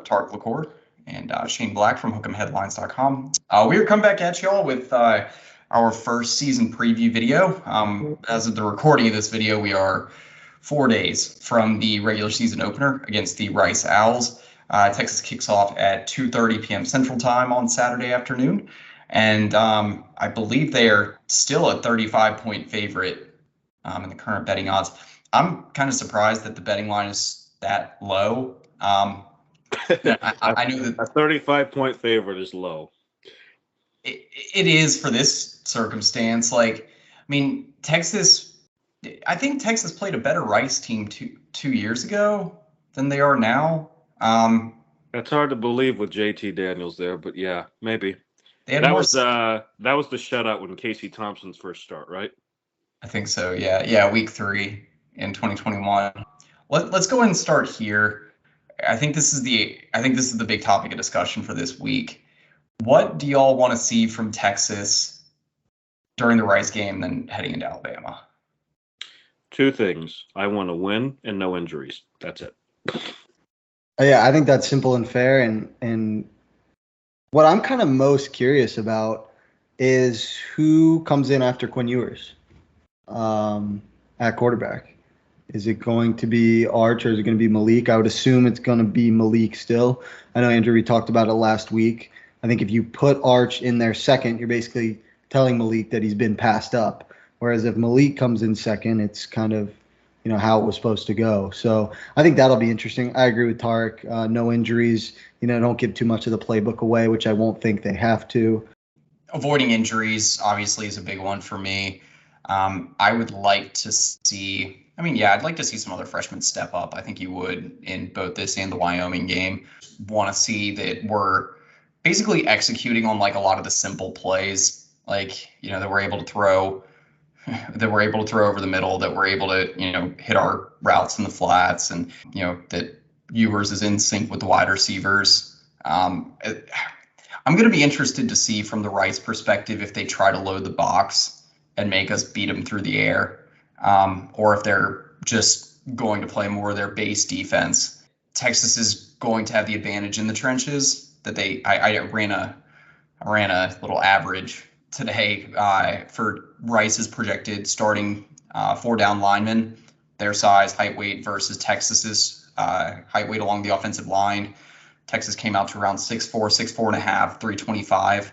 Tarik LaCour and Shane Black from Hook'emHeadlines.com. We are coming back at y'all with our first season preview video. As of the recording of this video, we are 4 days from the regular season opener against the Rice Owls. Texas kicks off at 2:30 p.m. Central Time on Saturday afternoon. And I believe they are still a 35-point favorite in the current betting odds. I'm kind of surprised that the betting line is that low. I know that a 35-point favorite is low. It is for this circumstance. Texas, I think Texas played a better Rice team two years ago than they are now. That's hard to believe with JT Daniels there, but yeah, maybe. That was the shutout when Casey Thompson's first start, right? I think so. Yeah, week 3 in 2021. Let's go ahead and start here. I think this is the big topic of discussion for this week. What do y'all want to see from Texas during the Rice game, then heading into Alabama? 2 things. I want to win and no injuries. That's it. Yeah, I think that's simple and fair. And what I'm kind of most curious about is who comes in after Quinn Ewers at quarterback. Is it going to be Arch or is it going to be Malik? I would assume it's going to be Malik still. I know, Andrew, we talked about it last week. I think if you put Arch in there second, you're basically telling Malik that he's been passed up. Whereas if Malik comes in second, it's kind of, how it was supposed to go. So I think that'll be interesting. I agree with Tarik. No injuries. Don't give too much of the playbook away, which I won't think they have to. Avoiding injuries, obviously, is a big one for me. I would like to see – I'd like to see some other freshmen step up. I think you would in both this and the Wyoming game. Want to see that we're basically executing on, a lot of the simple plays, that we're able to throw – that we're able to throw over the middle, that we're able to, hit our routes in the flats, and, that Ewers is in sync with the wide receivers. I'm going to be interested to see from the Rice perspective if they try to load the box and make us beat them through the air, or if they're just going to play more of their base defense. Texas is going to have the advantage in the trenches that I ran a little average today for Rice's projected starting 4-down linemen, their size, height, weight versus Texas's height, weight along the offensive line. Texas came out to around 6'4", 6'4.5", 325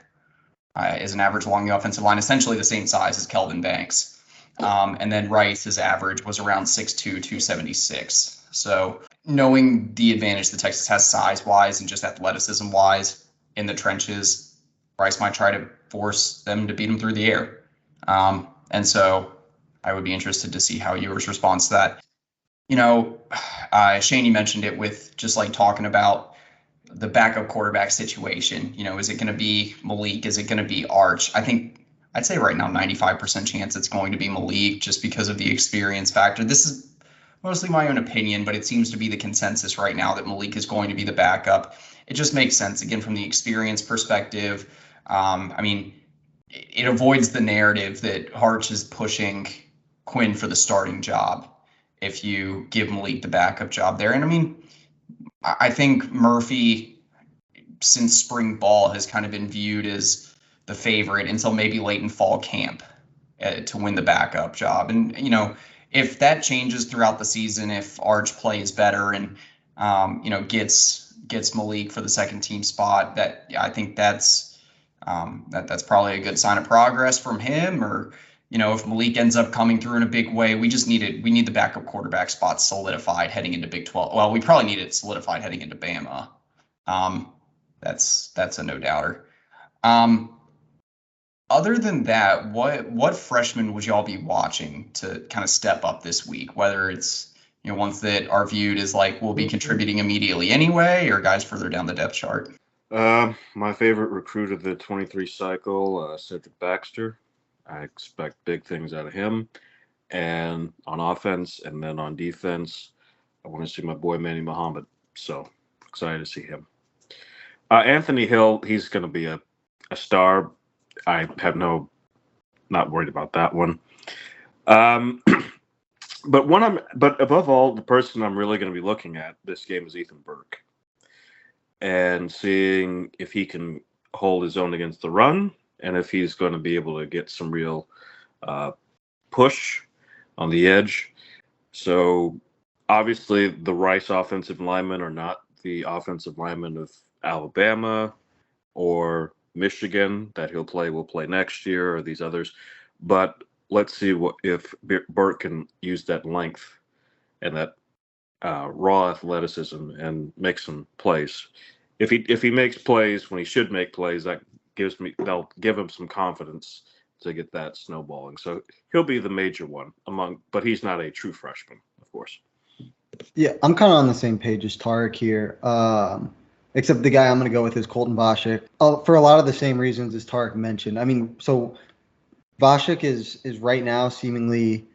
is an average along the offensive line, essentially the same size as Kelvin Banks. And then Rice's average was around 6'2", 276. So knowing the advantage that Texas has size-wise and just athleticism-wise in the trenches, Rice might try to force them to beat them through the air. And so I would be interested to see how Ewers responds to that. Shane, you mentioned it with just talking about the backup quarterback situation. Is it going to be Malik? Is it going to be Arch? I think I'd say right now 95% chance it's going to be Malik just because of the experience factor. This is mostly my own opinion, but it seems to be the consensus right now that Malik is going to be the backup. It just makes sense, again, from the experience perspective. It avoids the narrative that Arch is pushing Quinn for the starting job if you give Malik the backup job there. And I think Murphy, since spring ball, has kind of been viewed as the favorite until maybe late in fall camp to win the backup job. And, if that changes throughout the season, if Arch plays better and, gets Malik for the second team spot, I think that's probably a good sign of progress from him. Or, if Malik ends up coming through in a big way, we need the backup quarterback spot solidified heading into Big 12. Well, we probably need it solidified heading into Bama. That's a no doubter. Other than that, what freshmen would y'all be watching to kind of step up this week? Whether it's ones that are viewed as will be contributing immediately anyway, or guys further down the depth chart. My favorite recruit of the 23 cycle, Cedric Baxter. I expect big things out of him, and on offense, and then on defense, I want to see my boy Manny Muhammad. So excited to see him. Anthony Hill, he's going to be a star. I have not worried about that one. But above all, the person I'm really going to be looking at this game is Ethan Burke. and seeing if he can hold his own against the run and if he's going to be able to get some real push on the edge. So obviously the Rice offensive linemen are not the offensive linemen of Alabama or Michigan that will play next year, or these others. But let's see if Burt can use that length and that raw athleticism and make some plays. If he makes plays when he should make plays, that'll give him some confidence to get that snowballing. So he'll be the major one but he's not a true freshman, of course. Yeah, I'm kind of on the same page as Tarik here. Except the guy I'm going to go with is Colton Vasek. For a lot of the same reasons as Tarik mentioned. I mean, so Vasek is right now seemingly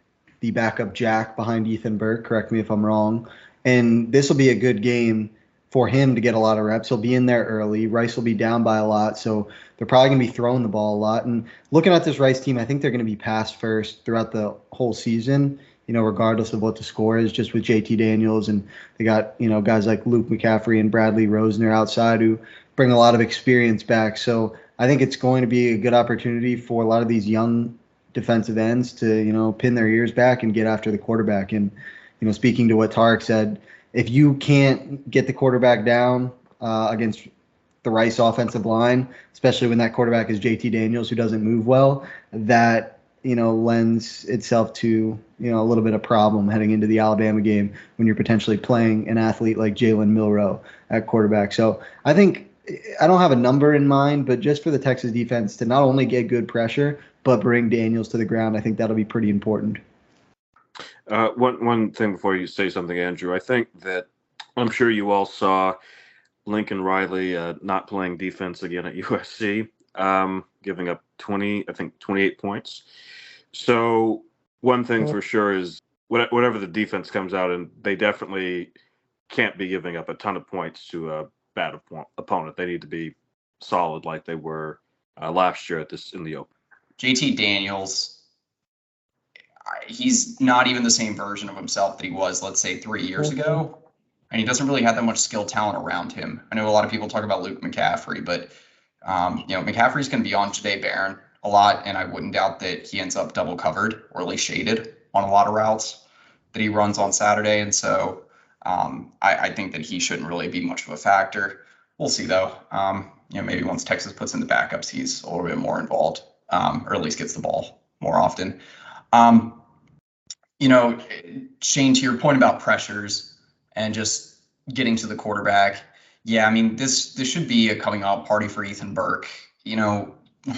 the backup jack behind Ethan Burke. Correct me if I'm wrong. And this will be a good game for him to get a lot of reps. He'll be in there early. Rice will be down by a lot, so they're probably going to be throwing the ball a lot. And looking at this Rice team, I think they're going to be pass first throughout the whole season, regardless of what the score is, just with JT Daniels. And they got, guys like Luke McCaffrey and Bradley Rosner outside who bring a lot of experience back. So I think it's going to be a good opportunity for a lot of these young defensive ends to, pin their ears back and get after the quarterback. And, speaking to what Tarik said, if you can't get the quarterback down against the Rice offensive line, especially when that quarterback is JT Daniels, who doesn't move well, that, lends itself to, a little bit of problem heading into the Alabama game when you're potentially playing an athlete like Jalen Milroe at quarterback. So I think I don't have a number in mind, but just for the Texas defense to not only get good pressure, but bring Daniels to the ground, I think that'll be pretty important. One thing before you say something, Andrew, I think that I'm sure you all saw Lincoln Riley not playing defense again at USC, giving up 28 points. So one thing for sure is whatever the defense comes out, and they definitely can't be giving up a ton of points to a bad opponent. They need to be solid like they were last year in the Open. JT Daniels, he's not even the same version of himself that he was, let's say, 3 years ago. And he doesn't really have that much skill talent around him. I know a lot of people talk about Luke McCaffrey, but McCaffrey's going to be on Jahdae Barron a lot, and I wouldn't doubt that he ends up double covered or at least shaded on a lot of routes that he runs on Saturday. And so I think that he shouldn't really be much of a factor. We'll see, though. Maybe once Texas puts in the backups, he's a little bit more involved, or at least gets the ball more often. Shane, to your point about pressures and just getting to the quarterback, yeah, I mean, this should be a coming out party for Ethan Burke.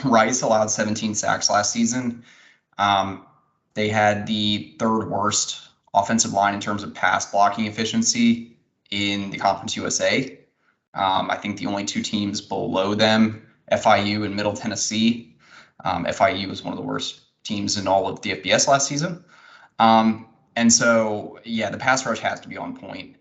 Rice allowed 17 sacks last season. They had the third worst offensive line in terms of pass blocking efficiency in the Conference USA. I think the only two teams below them, FIU and Middle Tennessee. FIU was one of the worst teams in all of the FBS last season. And so, yeah, the pass rush has to be on point.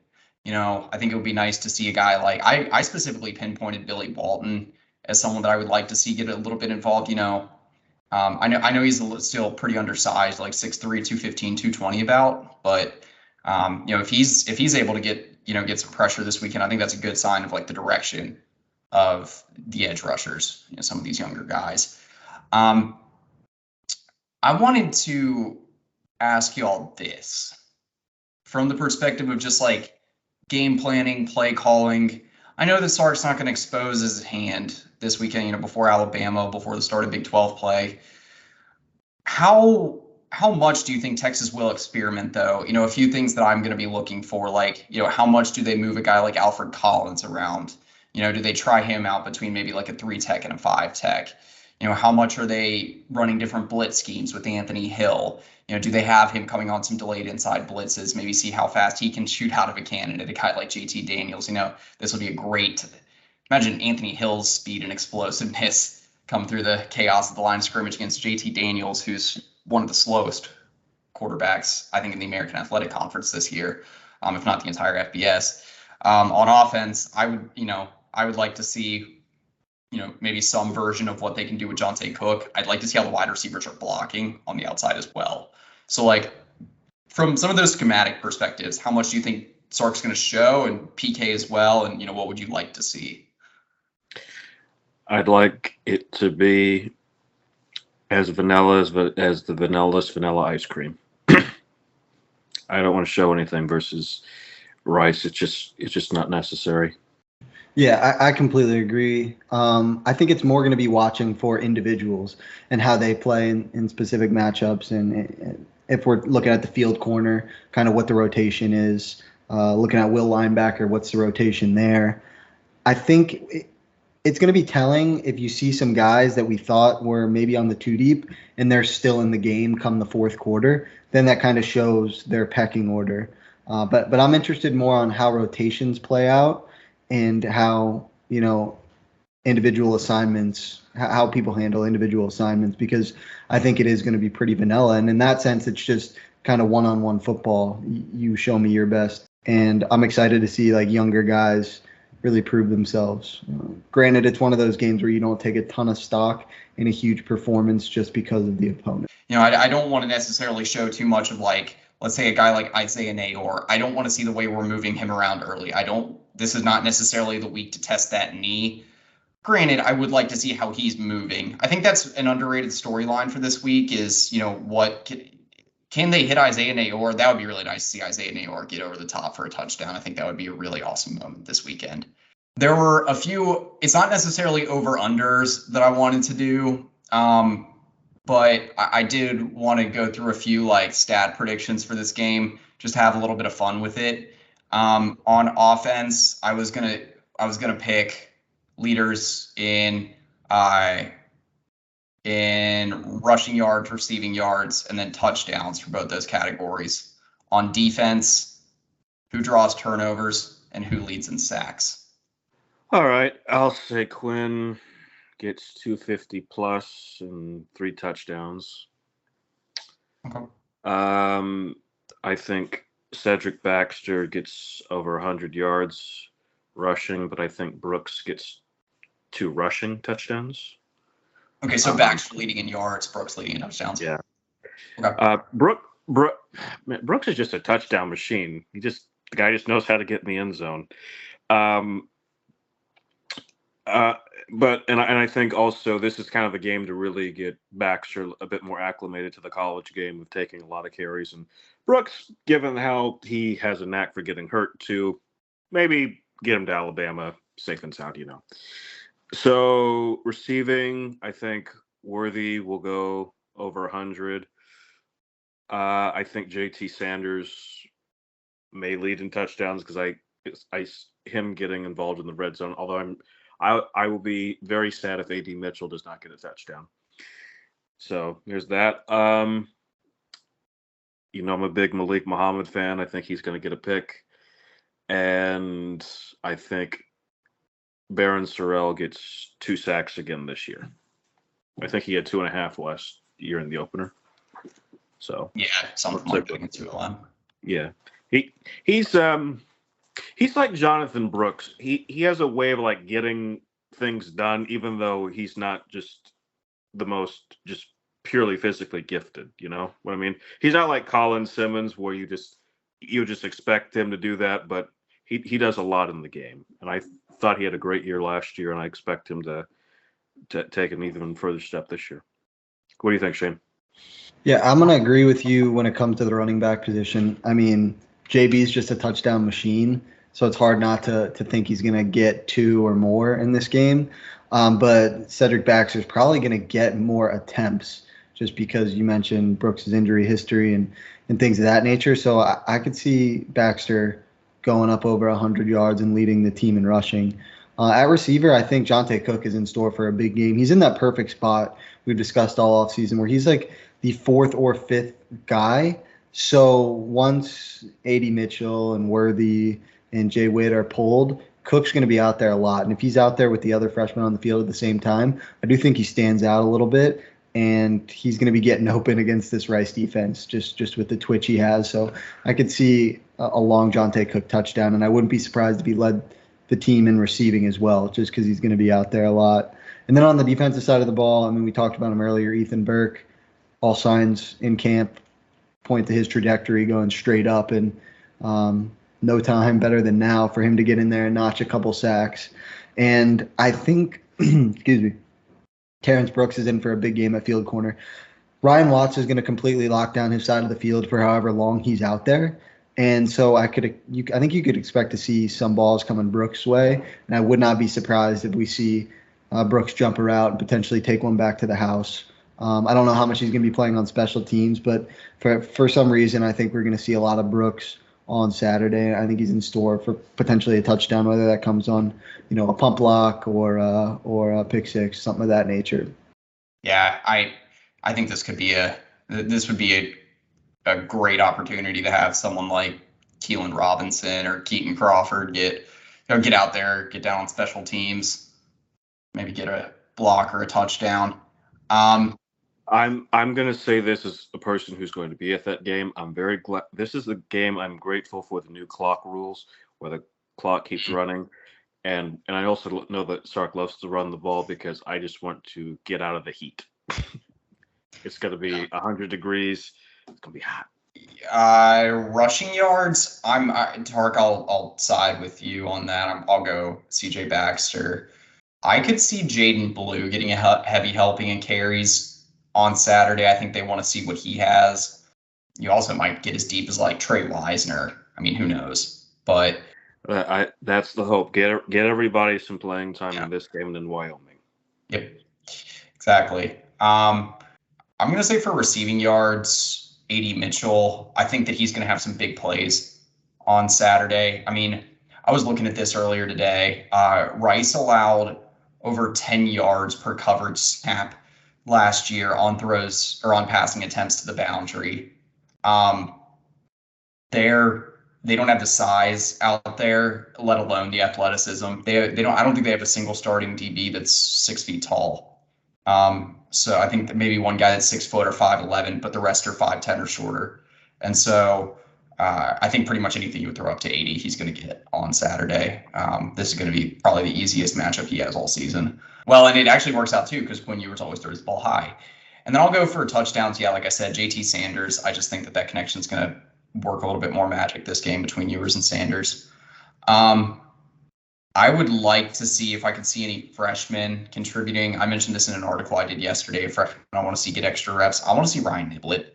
I think it would be nice to see a guy like I specifically pinpointed Billy Walton as someone that I would like to see get a little bit involved. I know he's still pretty undersized, like 6'3", 215, 220 about, but if he's able to get some pressure this weekend, I think that's a good sign of like the direction of the edge rushers, some of these younger guys. I wanted to ask y'all this from the perspective of just like game planning, play calling. I know that Sark's not going to expose his hand this weekend, before Alabama, before the start of Big 12 play. How much do you think Texas will experiment, though? A few things that I'm going to be looking for, like, how much do they move a guy like Alfred Collins around? Do they try him out between maybe like a 3-tech and a 5-tech? How much are they running different blitz schemes with Anthony Hill? Do they have him coming on some delayed inside blitzes, maybe see how fast he can shoot out of a cannon at a guy like JT Daniels? This will be a great, imagine Anthony Hill's speed and explosiveness come through the chaos of the line of scrimmage against JT Daniels, who's one of the slowest quarterbacks, I think, in the American Athletic Conference this year, if not the entire FBS. On offense, I would like to see, maybe some version of what they can do with Jonte Cook. I'd like to see how the wide receivers are blocking on the outside as well. So, like, from some of those schematic perspectives, how much do you think Sark's going to show, and PK as well? And, what would you like to see? I'd like it to be as vanilla as the vanilla ice cream. I don't want to show anything versus rice. It's just not necessary. Yeah, I completely agree. I think it's more going to be watching for individuals and how they play in specific matchups. And if we're looking at the field corner, kind of what the rotation is, looking at will linebacker, what's the rotation there. I think it's going to be telling if you see some guys that we thought were maybe on the two deep and they're still in the game come the fourth quarter, then that kind of shows their pecking order. But I'm interested more on how rotations play out and how, individual assignments, how people handle individual assignments, because I think it is going to be pretty vanilla. And in that sense, it's just kind of one-on-one football. You show me your best. And I'm excited to see like younger guys really prove themselves. Granted, it's one of those games where you don't take a ton of stock in a huge performance just because of the opponent. I don't want to necessarily show too much of like, let's say a guy like Isaiah Nayor. I don't want to see the way we're moving him around early. This is not necessarily the week to test that knee. Granted, I would like to see how he's moving. I think that's an underrated storyline for this week is, what can they hit Isaiah Nayor? That would be really nice to see Isaiah Nayor get over the top for a touchdown. I think that would be a really awesome moment this weekend. There were a few, it's not necessarily over-unders that I wanted to do, but I did want to go through a few like stat predictions for this game, just have a little bit of fun with it. On offense, I was gonna pick leaders in rushing yards, receiving yards, and then touchdowns for both those categories. On defense, who draws turnovers and who leads in sacks. All right, I'll say Quinn gets 250 plus and 3 touchdowns. Okay. I think Cedric Baxter gets over 100 yards rushing, but I think Brooks gets 2 rushing touchdowns. Okay, so Baxter leading in yards, Brooks leading in touchdowns. Yeah. Okay. Brooks is just a touchdown machine. The guy just knows how to get in the end zone. But I think also this is kind of a game to really get Baxter a bit more acclimated to the college game of taking a lot of carries. And Brooks, given how he has a knack for getting hurt too, maybe get him to Alabama safe and sound, So receiving, I think Worthy will go over 100. I think JT Sanders may lead in touchdowns because him getting involved in the red zone. Although I will be very sad if AD Mitchell does not get a touchdown. So there's that. I'm a big Malik Muhammad fan. I think he's going to get a pick, and I think Baron Sorrell gets 2 sacks again this year. I think he had 2.5 last year in the opener. So yeah, something like that. 2-1. Yeah, he's like Jonathan Brooks. He has a way of like getting things done, even though he's not just the most just purely physically gifted. You know what I mean? He's not like Colin Simmons, where you just expect him to do that, but he does a lot in the game. And I thought he had a great year last year, and I expect him to take an even further step this year. What do you think, Shane? Yeah, I'm going to agree with you when it comes to the running back position. I mean, JB's just a touchdown machine, so it's hard not to think he's going to get 2 or more in this game. But Cedric Baxter's probably going to get more attempts just because you mentioned Brooks' injury history and things of that nature. So I could see Baxter going up over 100 yards and leading the team in rushing. At receiver, I think Jonte Cook is in store for a big game. He's in that perfect spot we've discussed all offseason where he's like the 4th or 5th guy. So once A.D. Mitchell and Worthy and Jay Witt are pulled, Cook's going to be out there a lot. And if he's out there with the other freshmen on the field at the same time, I do think he stands out a little bit. And he's going to be getting open against this Rice defense just with the twitch he has. So I could see a long Jonte Cook touchdown, and I wouldn't be surprised if he led the team in receiving as well, just because he's going to be out there a lot. And then on the defensive side of the ball, I mean, we talked about him earlier, Ethan Burke, all signs in camp point to his trajectory going straight up. And no time better than now for him to get in there and notch a couple sacks. And I think, excuse me, Terrence Brooks is in for a big game at field corner. Ryan Watts is going to completely lock down his side of the field for however long he's out there. And so I think you could expect to see some balls coming Brooks' way, and I would not be surprised if we see Brooks jump a route and potentially take one back to the house. I don't know how much he's going to be playing on special teams, but for some reason, I think we're going to see a lot of Brooks on Saturday. I think he's in store for potentially a touchdown, whether that comes on, a pump block or a pick six, something of that nature. Yeah, I think this would be a great opportunity to have someone like Keelan Robinson or Keaton Crawford get out there, get down on special teams, maybe get a block or a touchdown. I'm going to say this as a person who's going to be at that game. I'm very glad. This is the game I'm grateful for the new clock rules, where the clock keeps running. And I also know that Sark loves to run the ball because I just want to get out of the heat. It's going to be 100 degrees. It's going to be hot. Rushing yards, Tark, I'll side with you on that. I'll go CJ Baxter. I could see Jaden Blue getting a heavy helping and carries on Saturday. I think they want to see what he has. You also might get as deep as like Trey Wisner. I mean, who knows? But that's the hope. Get everybody some playing time in this game in Wyoming. Yep, exactly. I'm going to say for receiving yards, A.D. Mitchell, I think that he's going to have some big plays on Saturday. I mean, I was looking at this earlier today. Rice allowed over 10 yards per coverage snap last year on throws or on passing attempts to the boundary. They don't have the size out there, let alone the athleticism. They don't. I don't think they have a single starting DB that's 6 feet tall. So I think that maybe one guy that's 6 foot or 5'11", but the rest are 5'10" or shorter. And so I think pretty much anything you would throw up to 80, he's going to get on Saturday. This is going to be probably the easiest matchup he has all season. Well, and it actually works out too because Quinn Ewers always throws the ball high. And then I'll go for touchdowns. Yeah, like I said, JT Sanders. I just think that connection is going to work a little bit more magic this game between Ewers and Sanders. I would like to see if I could see any freshmen contributing. I mentioned this in an article I did yesterday. Freshmen I want to see get extra reps. I want to see Ryan Niblett.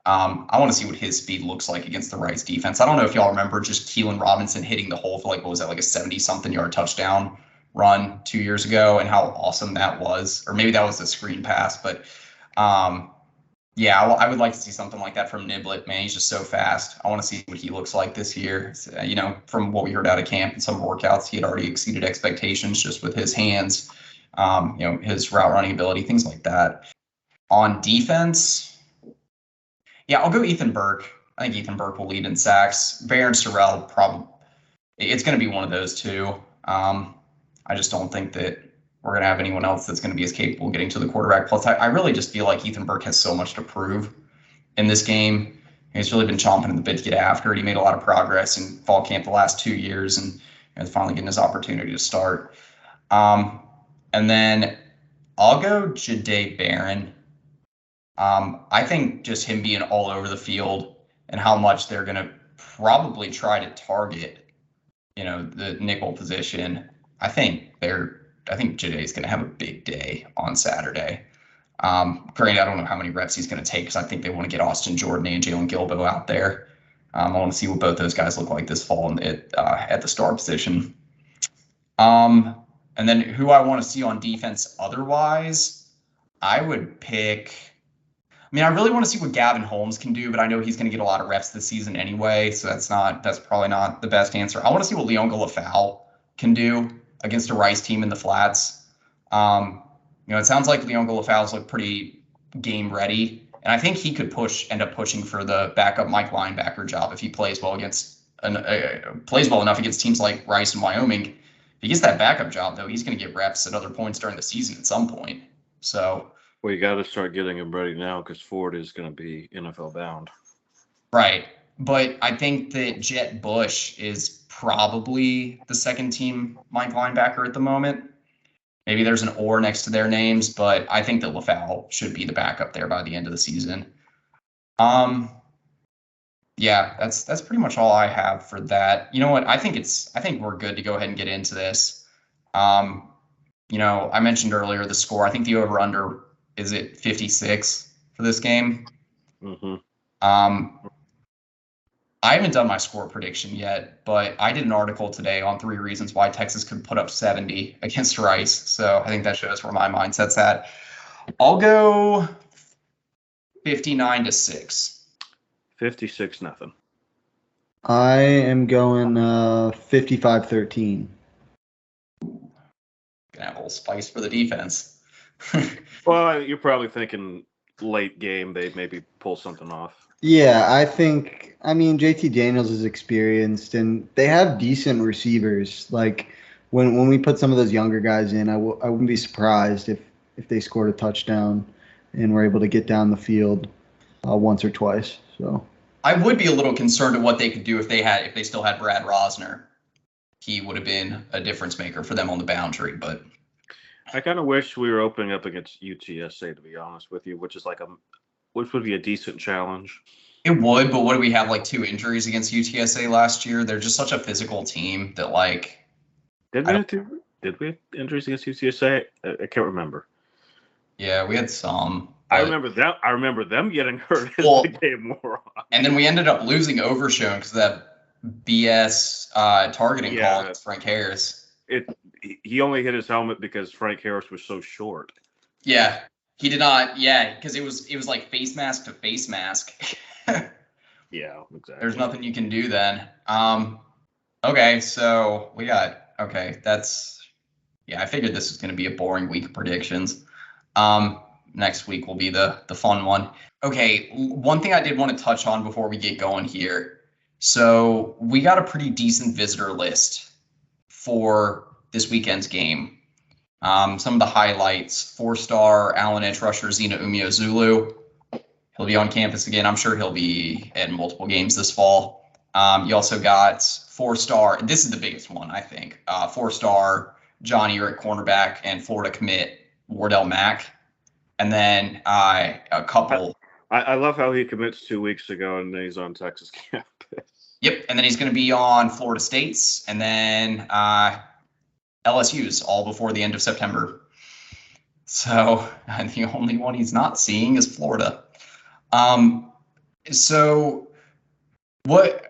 I want to see what his speed looks like against the Rice defense. I don't know if y'all remember just Keelan Robinson hitting the hole for like a 70-something yard touchdown run 2 years ago and how awesome that was. Or maybe that was a screen pass. But yeah, I would like to see something like that from Niblett. Man, he's just so fast. I want to see what he looks like this year. From what we heard out of camp and some workouts, he had already exceeded expectations just with his hands, his route running ability, things like that. On defense, yeah, I'll go Ethan Burke. I think Ethan Burke will lead in sacks. Baron Sorrell, probably. It's going to be one of those two. I just don't think that we're going to have anyone else that's going to be as capable of getting to the quarterback. Plus, I really just feel like Ethan Burke has so much to prove in this game. He's really been chomping at the bit to get after it. He made a lot of progress in fall camp the last 2 years and finally getting his opportunity to start. And then I'll go Jahdae Barron. I think just him being all over the field and how much they're going to probably try to target, the nickel position. I think Jahdae is going to have a big day on Saturday. Granted, I don't know how many reps he's going to take because I think they want to get Austin Jordan and Jalen Gilbo out there. I want to see what both those guys look like this fall at the star position. And then who I want to see on defense otherwise, I would pick. I really want to see what Gavin Holmes can do, but I know he's going to get a lot of reps this season anyway, so that's probably not the best answer. I want to see what Leon Lafau can do against a Rice team in the flats. It sounds like Leon Lafau's look pretty game ready, and I think he could end up pushing for the backup Mike linebacker job if he plays well enough against teams like Rice and Wyoming. If he gets that backup job, though, he's going to get reps at other points during the season at some point. So. Well, you got to start getting him ready now because Ford is going to be NFL bound. Right. But I think that Jet Bush is probably the second team Mike linebacker at the moment. Maybe there's an or next to their names, but I think that Lafau should be the backup there by the end of the season. Yeah, that's pretty much all I have for that. You know what? I think we're good to go ahead and get into this. Um, I mentioned earlier the score. I think the over under is it 56 for this game. Mm-hmm. Um, I haven't done my score prediction yet, but I did an article today on 3 reasons why Texas could put up 70 against Rice. So I think that shows where my mindset's at. I'll go 59-6. 56-0. I am going 55-13. Gonna have a little spice for the defense. Well, you're probably thinking late game they maybe pull something off. Yeah, I mean, JT Daniels is experienced and they have decent receivers. Like when we put some of those younger guys in, I wouldn't be surprised if they scored a touchdown and were able to get down the field once or twice. So I would be a little concerned at what they could do if they still had Brad Rosner. He would have been a difference maker for them on the boundary, but I kind of wish we were opening up against UTSA, to be honest with you, which would be a decent challenge. it would. But what do we have, like 2 injuries against UTSA last year? They're just such a physical team that Did we have injuries against UTSA? I can't remember. Yeah, we had some. I remember them getting hurt as Well, the game wore on. And then we ended up losing Overshone because of that BS targeting call against Frank Harris. He only hit his helmet because Frank Harris was so short. Yeah, he did not. Yeah, because it was like face mask to face mask. Yeah, exactly. There's nothing you can do then. Okay, so we got I figured this was going to be a boring week of predictions. Next week will be the fun one. Okay, one thing I did want to touch on before we get going here. So we got a pretty decent visitor list for this weekend's game. Some of the highlights: 4-star Allen edge rusher Zena Umeozulu. He'll be on campus again. I'm sure he'll be in multiple games this fall. You also got 4-star. This is the biggest one, I think. 4-star John Eric cornerback and Florida commit Wardell Mack. And then a couple. I love how he commits 2 weeks ago and then he's on Texas campus. Yep, and then he's going to be on Florida State's and then LSU's all before the end of September. So the only one he's not seeing is Florida. So what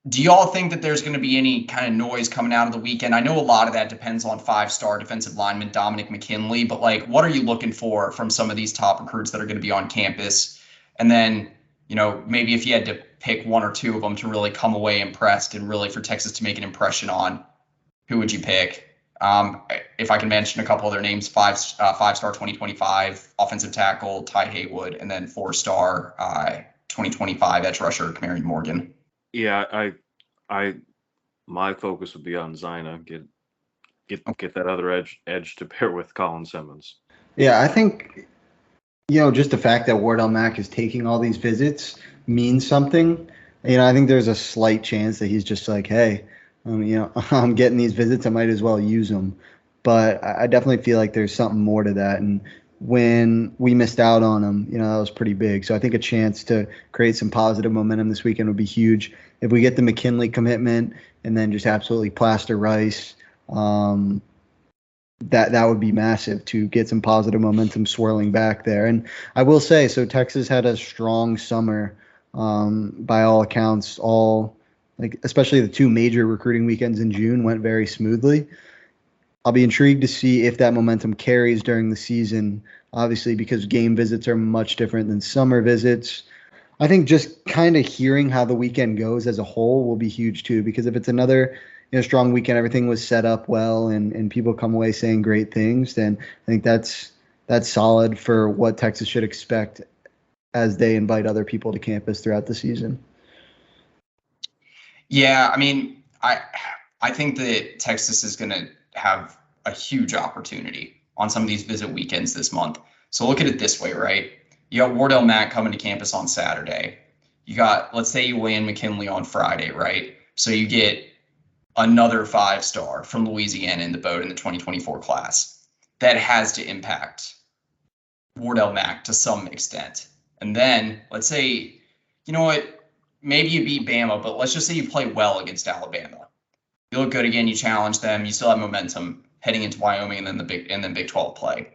do y'all think that there's going to be any kind of noise coming out of the weekend? I know a lot of that depends on 5-star defensive lineman Dominic McKinley, but what are you looking for from some of these top recruits that are going to be on campus? And then, maybe if you had to pick one or two of them to really come away impressed and really for Texas to make an impression on, who would you pick? If I can mention a couple of their names: 5-star 2025 offensive tackle Ty Haywood, and then 4-star 2025 edge rusher Kamari Morgan. Yeah, my focus would be on Zina. Get that other edge to pair with Colin Simmons. Yeah, I think just the fact that Wardell Mack is taking all these visits means something. I think there's a slight chance that he's just like, hey, I'm getting these visits, I might as well use them. But I definitely feel like there's something more to that. And when we missed out on him, that was pretty big. So I think a chance to create some positive momentum this weekend would be huge. If we get the McKinley commitment and then just absolutely plaster Rice, that would be massive to get some positive momentum swirling back there. And I will say, so Texas had a strong summer by all accounts. Especially the 2 major recruiting weekends in June went very smoothly. I'll be intrigued to see if that momentum carries during the season, obviously, because game visits are much different than summer visits. I think just kind of hearing how the weekend goes as a whole will be huge too, because if it's another strong weekend, everything was set up well and people come away saying great things, then I think that's solid for what Texas should expect as they invite other people to campus throughout the season. Yeah, I mean, I think that Texas is going to have a huge opportunity on some of these visit weekends this month. So look at it this way, right? You got Wardell Mack coming to campus on Saturday. You got, let's say you weigh in McKinley on Friday, right? So you get another 5-star from Louisiana in the boat in the 2024 class. That has to impact Wardell Mack to some extent. And then let's say, maybe you beat Bama, but let's just say you play well against Alabama. You look good again. You challenge them. You still have momentum heading into Wyoming and then Big 12 play.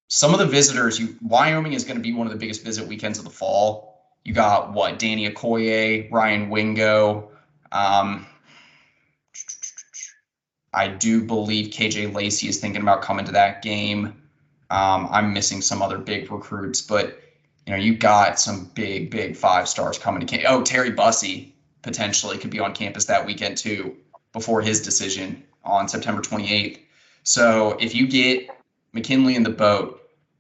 Some of the visitors, Wyoming is going to be one of the biggest visit weekends of the fall. You got Danny Okoye, Ryan Wingo. I do believe KJ Lacey is thinking about coming to that game. I'm missing some other big recruits, but you got some big 5-stars coming to camp. Oh, Terry Bussey potentially could be on campus that weekend too, before his decision on September 28th. So if you get McKinley in the boat,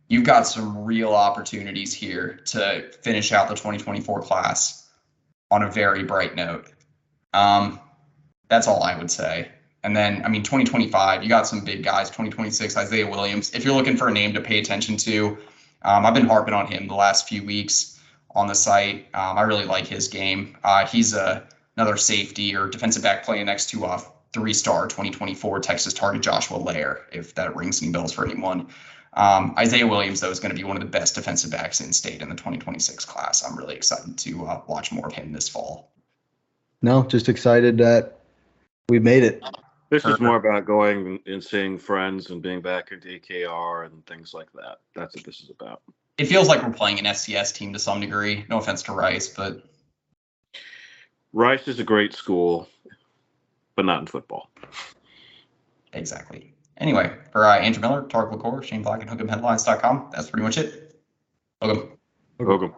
you've got some real opportunities here to finish out the 2024 class on a very bright note. That's all I would say. And then, 2025, you got some big guys. 2026, Isaiah Williams. If you're looking for a name to pay attention to, I've been harping on him the last few weeks on the site. I really like his game. He's another safety or defensive back playing next to 3-star 2024 Texas target Joshua Lair, if that rings any bells for anyone. Isaiah Williams, though, is going to be one of the best defensive backs in state in the 2026 class. I'm really excited to watch more of him this fall. No, just excited that we made it. This is more about going and seeing friends and being back at AKR and things like that. That's what this is about. It feels like we're playing an FCS team to some degree. No offense to Rice, but Rice is a great school, but not in football. Exactly. Anyway, for Andrew Miller, Tarik LaCour, Shane Black, and Hook'emHeadlines.com, that's pretty much it. Hook 'em. Hook 'em.